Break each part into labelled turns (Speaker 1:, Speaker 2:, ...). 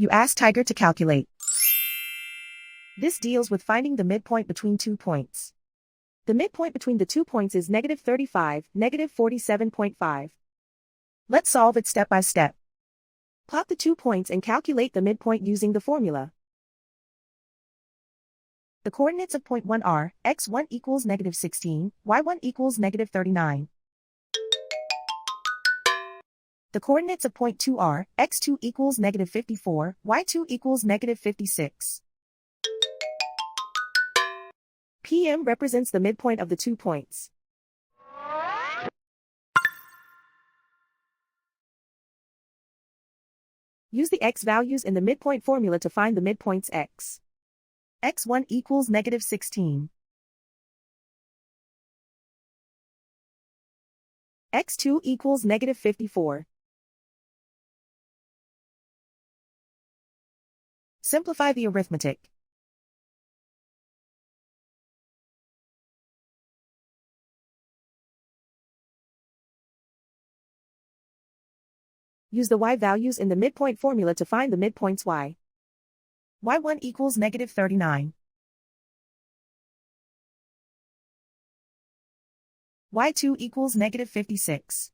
Speaker 1: You ask Tiger to calculate. This deals with finding the midpoint between 2 points. The midpoint between the 2 points is -35, -47.5. Let's solve it step by step. Plot the 2 points and calculate the midpoint using the formula. The coordinates of point 1 are, x1 equals -16, y1 equals -39. The coordinates of point 2 are, x2 equals -54, y2 equals -56. PM represents the midpoint of the 2 points. Use the x values in the midpoint formula to find the midpoints x. x1 equals -16. x2 equals -54. Simplify the arithmetic. Use the y values in the midpoint formula to find the midpoints y. y1 equals -39. y2 equals -56.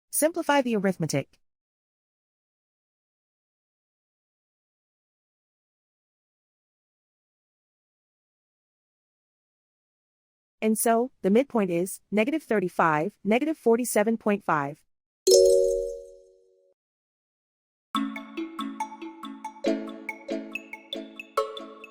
Speaker 1: Simplify the arithmetic. And so, the midpoint is -35, -47.5.